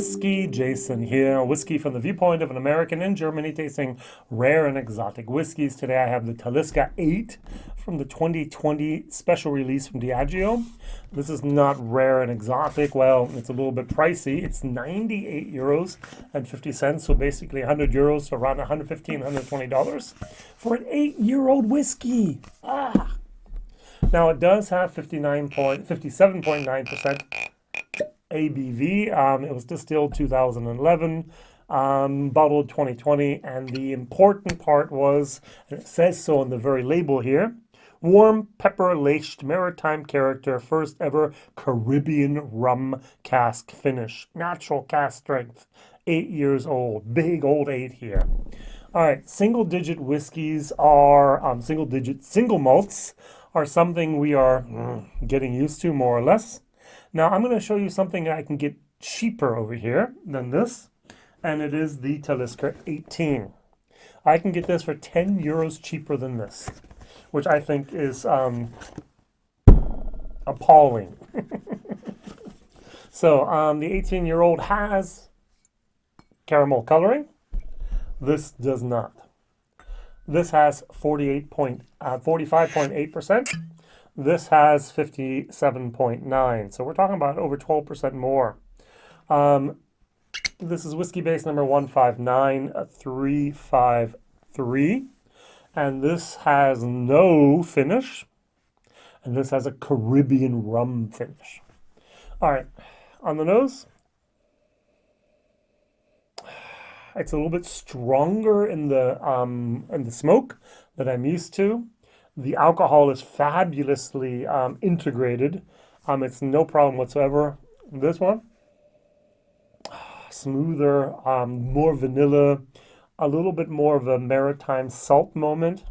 WhiskyJason here, whiskey from the viewpoint of an American in Germany tasting rare and exotic whiskeys. Today I have the Talisker 8 from the 2020 special release from Diageo. This is not rare and exotic. Well, it's a little bit pricey. It's 98 euros and 50 cents, so basically 100 euros, so around 115, $120 for an 8-year-old whiskey. Now it does have 57.9% ABV. It was distilled 2011, bottled 2020, and the important part was, and it says so on the very label here, warm pepper-laced maritime character, first ever Caribbean rum cask finish, natural cask strength, 8 years old, big old 8 here. All right, single-digit whiskeys are, single malts are something we are getting used to more or less. Now I'm going to show you something I can get cheaper over here than this, and it is the Talisker 18. I can get this for 10 euros cheaper than this, which I think is appalling. So the 18-year-old has caramel coloring. This does not. This has 45.8%. This has 57.9. So we're talking about over 12% more. This is whiskey base number 159353. And this has no finish. And this has a Caribbean rum finish. All right, on the nose. It's a little bit stronger in the smoke that I'm used to. The alcohol is fabulously integrated. It's no problem whatsoever. This one, smoother, more vanilla, a little bit more of a maritime salt moment.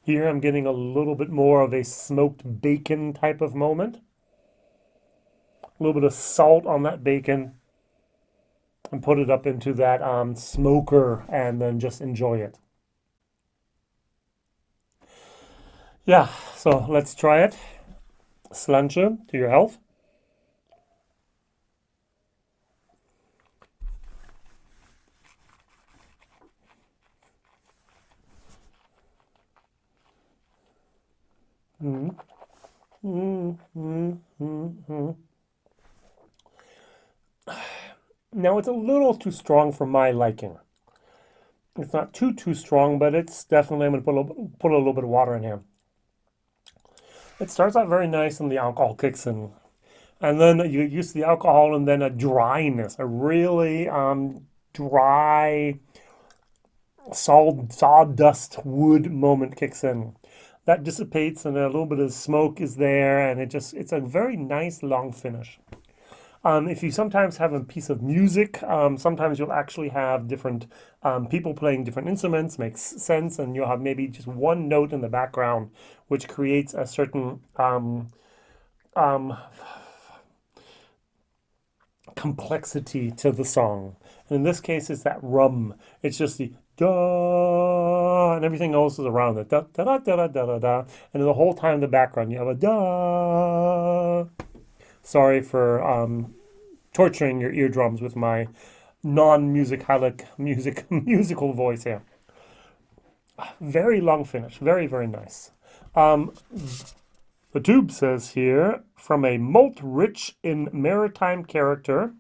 Here I'm getting a little bit more of a smoked bacon type of moment. A little bit of salt on that bacon. And put it up into that smoker and then just enjoy it. Yeah, so let's try it. Slanche to your health. Now it's a little too strong for my liking. It's not too strong, but it's definitely, I'm going to put a little bit of water in here. It starts out very nice and the alcohol kicks in. And then you get used to the alcohol and then a dryness, a really dry sawdust wood moment kicks in. That dissipates and a little bit of smoke is there, and it's a very nice long finish. If you sometimes have a piece of music, sometimes you'll actually have different people playing different instruments, makes sense, and you'll have maybe just one note in the background, which creates a certain complexity to the song. And in this case, it's that rum. It's just the da, and everything else is around it. Da, da, da, da, da, da, da. And the whole time in the background, you have a da. Sorry for torturing your eardrums with my musical voice here. Very long finish, very, very nice. The tube says here, from a malt rich in maritime character,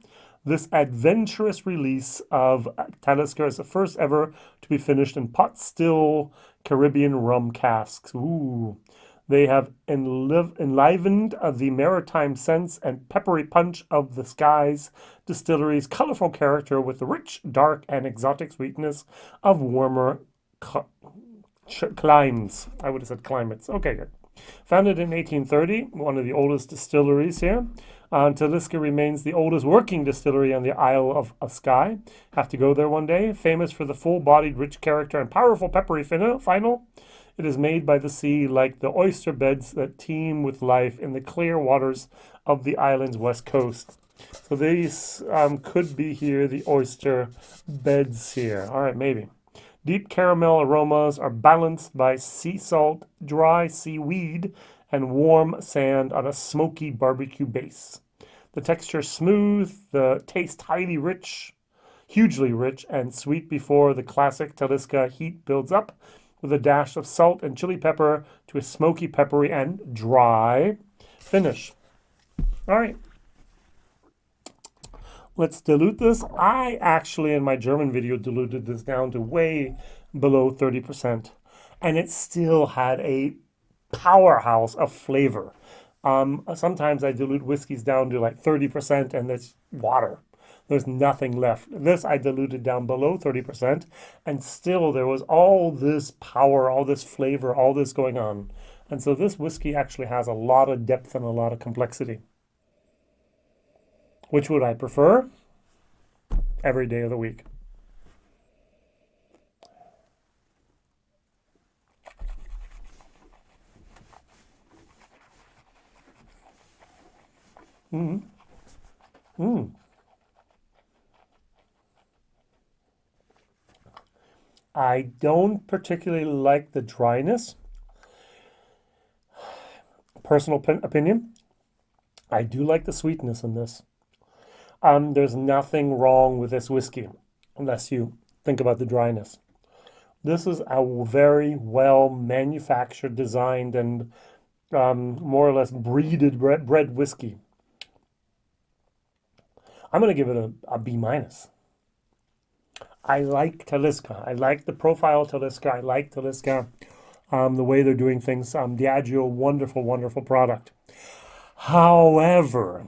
this adventurous release of Talisker is the first ever to be finished in pot still Caribbean rum casks. Ooh. They have enlivened the maritime sense and peppery punch of the Sky's distillery's colorful character with the rich, dark, and exotic sweetness of warmer climes. I would have said climates. Okay, good. Founded in 1830, one of the oldest distilleries here. Talisker remains the oldest working distillery on the Isle of Skye. Have to go there one day. Famous for the full-bodied, rich character and powerful peppery final. It is made by the sea like the oyster beds that teem with life in the clear waters of the island's west coast. So these could be here, the oyster beds here. All right, maybe. Deep caramel aromas are balanced by sea salt, dry seaweed, and warm sand on a smoky barbecue base. The texture smooth, the taste highly rich, hugely rich and sweet before the classic Talisker heat builds up, with a dash of salt and chili pepper to a smoky, peppery, and dry finish. All right. Let's dilute this. I actually, in my German video, diluted this down to way below 30%. And it still had a powerhouse of flavor. Sometimes I dilute whiskeys down to like 30% and it's water. There's nothing left. This I diluted down below 30%, and still there was all this power, all this flavor, all this going on. And so this whiskey actually has a lot of depth and a lot of complexity. Which would I prefer? Every day of the week. I don't particularly like the dryness. Personal opinion. I do like the sweetness in this. There's nothing wrong with this whiskey, unless you think about the dryness. This is a very well manufactured, designed, and more or less bred whiskey. I'm going to give it a B minus. I like Talisker. I like the profile of Talisker. I like Talisker, the way they're doing things. Diageo, wonderful, wonderful product. However,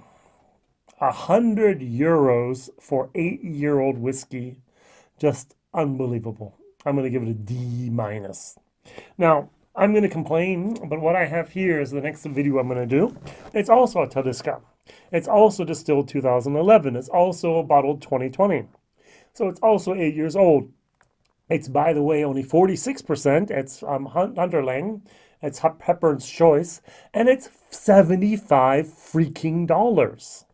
100 euros for 8-year-old whiskey, just unbelievable. I'm going to give it a D minus. Now, I'm going to complain, but what I have here is the next video I'm going to do. It's also a Talisker. It's also distilled 2011. It's also bottled 2020. So it's also 8 years old. It's, by the way, only 46%. It's Hunterlang. It's Hepburn's Choice. And it's $75 freaking dollars.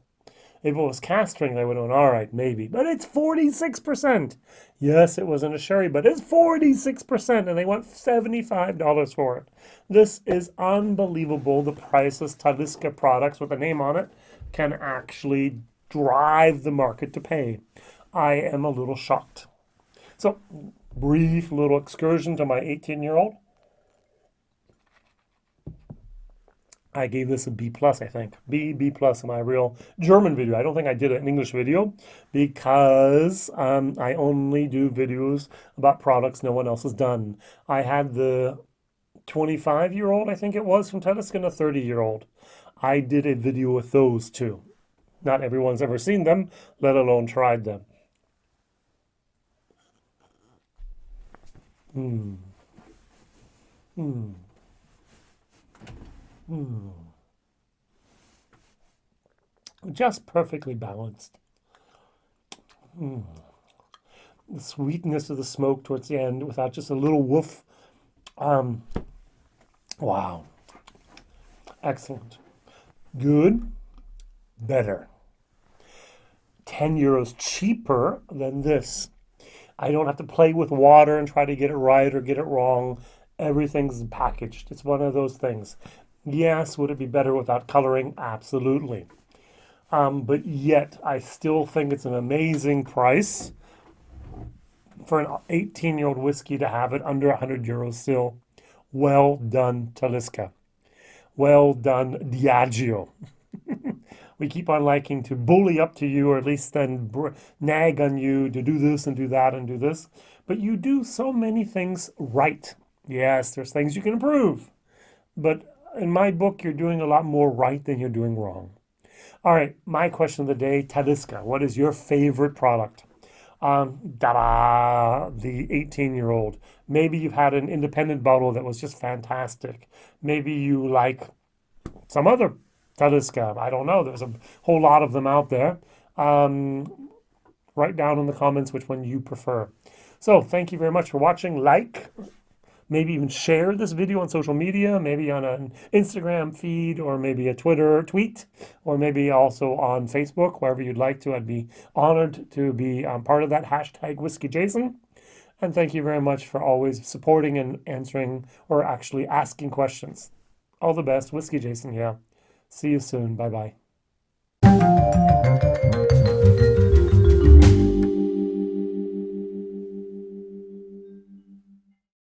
If it was cask strength, I would have gone, all right, maybe. But it's 46%. Yes, it was in a sherry, but it's 46%, and they want $75 for it. This is unbelievable. The prices Talisker products with a name on it can actually drive the market to pay. I am a little shocked. So, brief little excursion to my 18-year-old. I gave this a B plus, I think. B plus in my real German video. I don't think I did an English video because I only do videos about products no one else has done. I had the 25-year-old, I think it was, from Talisker, and a 30-year-old. I did a video with those two. Not everyone's ever seen them, let alone tried them. Just perfectly balanced. The sweetness of the smoke towards the end without just a little woof. Wow. Excellent. Good. Better. 10 euros cheaper than this. I don't have to play with water and try to get it right or get it wrong. Everything's packaged. It's one of those things. Yes, would it be better without coloring? Absolutely. But yet, I still think it's an amazing price for an 18-year-old whiskey to have it under 100 euros still. Well done, Talisker. Well done, Diageo. We keep on liking to bully up to you, or at least then nag on you to do this and do that and do this. But you do so many things right. Yes, there's things you can improve. But in my book, you're doing a lot more right than you're doing wrong. All right, my question of the day, Talisker. What is your favorite product? Ta-da! The 18-year-old. Maybe you've had an independent bottle that was just fantastic. Maybe you like some other Talisker. I don't know. There's a whole lot of them out there. Write down in the comments which one you prefer. So thank you very much for watching. Like, maybe even share this video on social media, maybe on an Instagram feed, or maybe a Twitter tweet, or maybe also on Facebook, wherever you'd like to. I'd be honored to be part of that hashtag WhiskyJason. And thank you very much for always supporting and answering, or actually asking questions. All the best. WhiskyJason, yeah. See you soon. Bye-bye.